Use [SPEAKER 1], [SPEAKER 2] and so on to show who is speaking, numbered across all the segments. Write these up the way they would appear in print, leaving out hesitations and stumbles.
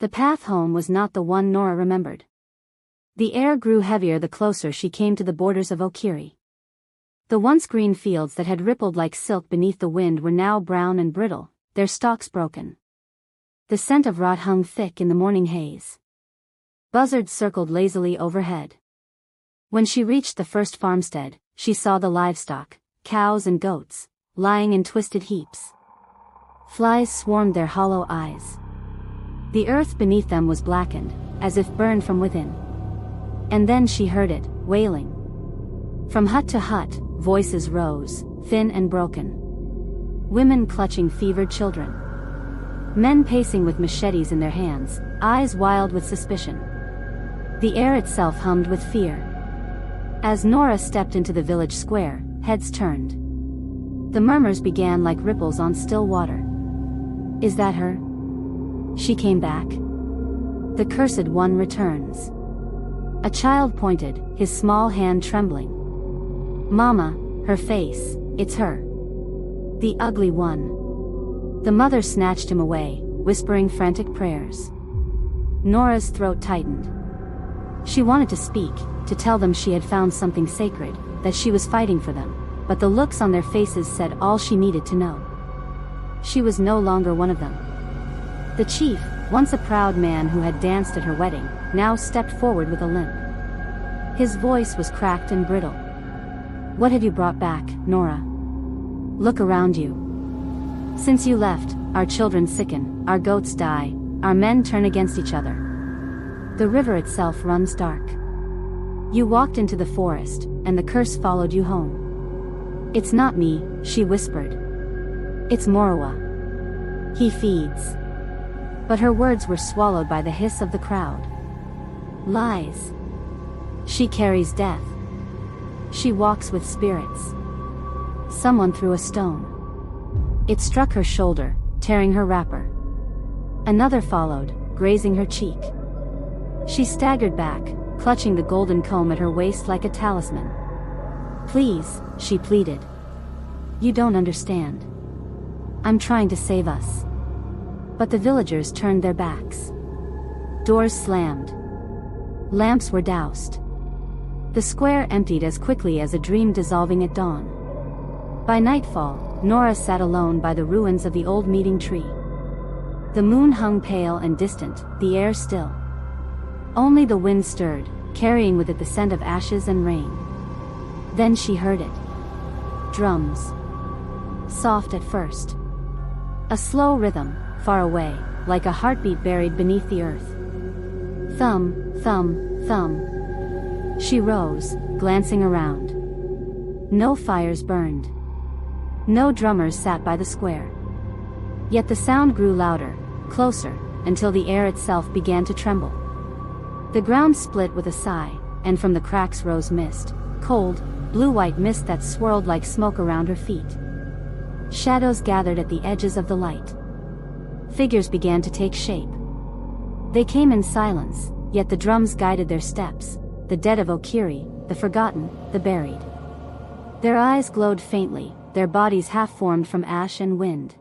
[SPEAKER 1] The path home was not the one Nora remembered. The air grew heavier the closer she came to the borders of Okiri. The once green fields that had rippled like silk beneath the wind were now brown and brittle, their stalks broken. The scent of rot hung thick in the morning haze. Buzzards circled lazily overhead. When she reached the first farmstead, she saw the livestock, cows and goats, lying in twisted heaps. Flies swarmed their hollow eyes. The earth beneath them was blackened, as if burned from within. And then she heard it, wailing. From hut to hut, voices rose, thin and broken. Women clutching fevered children. Men pacing with machetes in their hands, eyes wild with suspicion. The air itself hummed with fear. As Nora stepped into the village square, heads turned. The murmurs began like ripples on still water. Is that her? She came back. The cursed one returns. A child pointed, his small hand trembling. Mama, her face, it's her. The ugly one. The mother snatched him away, whispering frantic prayers. Nora's throat tightened. She wanted to speak, to tell them she had found something sacred, that she was fighting for them, but the looks on their faces said all she needed to know. She was no longer one of them. The chief, once a proud man who had danced at her wedding, now stepped forward with a limp. His voice was cracked and brittle. What have you brought back, Nora? Look around you. Since you left, our children sicken, our goats die, our men turn against each other. The river itself runs dark. You walked into the forest, and the curse followed you home. It's not me, she whispered. It's Morowa. He feeds. But her words were swallowed by the hiss of the crowd. Lies. She carries death. She walks with spirits. Someone threw a stone. It struck her shoulder, tearing her wrapper. Another followed, grazing her cheek. She staggered back, clutching the golden comb at her waist like a talisman. Please, she pleaded. You don't understand. I'm trying to save us. But the villagers turned their backs. Doors slammed. Lamps were doused. The square emptied as quickly as a dream dissolving at dawn. By nightfall, Nora sat alone by the ruins of the old meeting tree. The moon hung pale and distant, the air still. Only the wind stirred, carrying with it the scent of ashes and rain. Then she heard it. Drums. Soft at first. A slow rhythm, far away, like a heartbeat buried beneath the earth. Thump, thump, thump. She rose, glancing around. No fires burned. No drummers sat by the square. Yet the sound grew louder, closer, until the air itself began to tremble. The ground split with a sigh, and from the cracks rose mist, cold, blue-white mist that swirled like smoke around her feet. Shadows gathered at the edges of the light. Figures began to take shape. They came in silence, yet the drums guided their steps, the dead of Okiri, the forgotten, the buried. Their eyes glowed faintly, their bodies half-formed from ash and wind.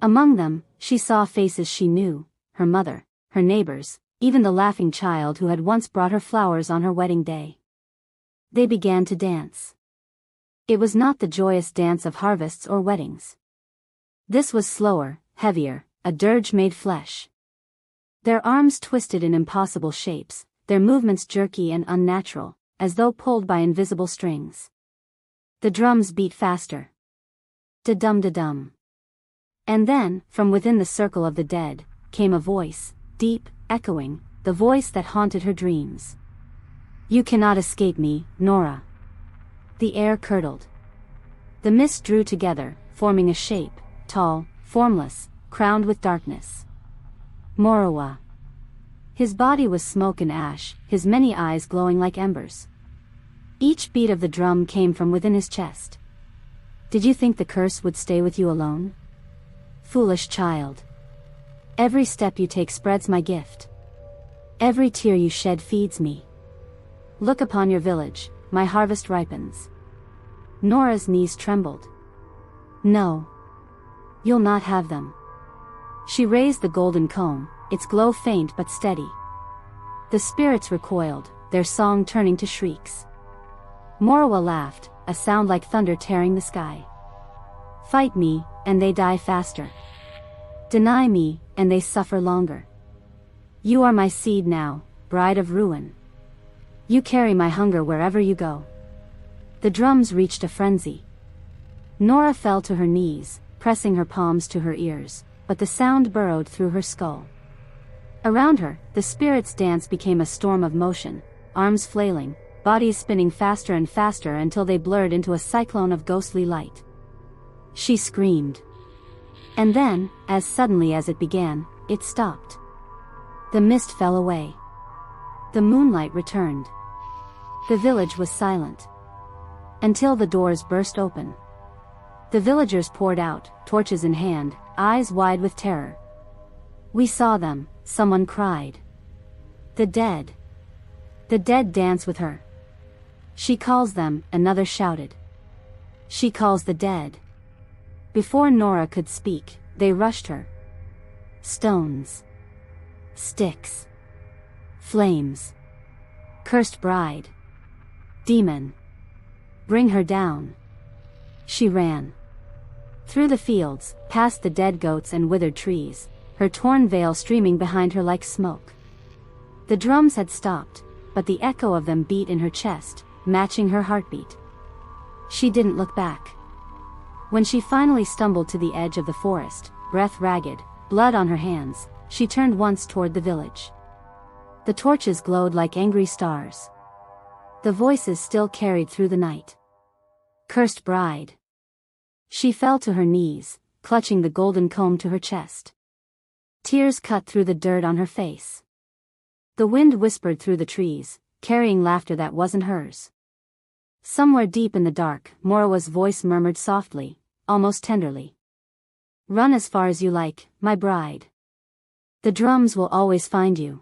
[SPEAKER 1] Among them, she saw faces she knew, her mother, her neighbors, even the laughing child who had once brought her flowers on her wedding day. They began to dance. It was not the joyous dance of harvests or weddings. This was slower, heavier, a dirge made flesh. Their arms twisted in impossible shapes, their movements jerky and unnatural, as though pulled by invisible strings. The drums beat faster. Da-dum da-dum. And then, from within the circle of the dead, came a voice, deep, echoing, the voice that haunted her dreams. You cannot escape me, Nora. The air curdled. The mist drew together, forming a shape, tall, formless, crowned with darkness. Morowa. His body was smoke and ash, his many eyes glowing like embers. Each beat of the drum came from within his chest. Did you think the curse would stay with you alone? Foolish child. Every step you take spreads my gift. Every tear you shed feeds me. Look upon your village, my harvest ripens. Nora's knees trembled. No. You'll not have them. She raised the golden comb, its glow faint but steady. The spirits recoiled, their song turning to shrieks. Nora laughed, a sound like thunder tearing the sky. Fight me, and they die faster. Deny me, and they suffer longer. You are my seed now, bride of ruin. You carry my hunger wherever you go. The drums reached a frenzy. Nora fell to her knees, pressing her palms to her ears, but the sound burrowed through her skull. Around her, the spirits' dance became a storm of motion, arms flailing, bodies spinning faster and faster until they blurred into a cyclone of ghostly light. She screamed. And then, as suddenly as it began, it stopped. The mist fell away. The moonlight returned. The village was silent. Until the doors burst open. The villagers poured out, torches in hand, eyes wide with terror. We saw them, someone cried. The dead. The dead dance with her. She calls them, another shouted. She calls the dead. Before Nora could speak, they rushed her. Stones. Sticks. Flames. Cursed bride. Demon. Bring her down. She ran. Through the fields, past the dead goats and withered trees, her torn veil streaming behind her like smoke. The drums had stopped, but the echo of them beat in her chest, matching her heartbeat. She didn't look back. When she finally stumbled to the edge of the forest, breath ragged, blood on her hands, she turned once toward the village. The torches glowed like angry stars. The voices still carried through the night. Cursed bride. She fell to her knees, clutching the golden comb to her chest. Tears cut through the dirt on her face. The wind whispered through the trees, carrying laughter that wasn't hers. Somewhere deep in the dark, Nora's voice murmured softly, almost tenderly. Run as far as you like, my bride. The drums will always find you.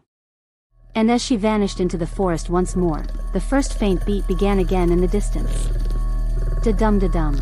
[SPEAKER 1] And as she vanished into the forest once more, the first faint beat began again in the distance. Da-dum da-dum.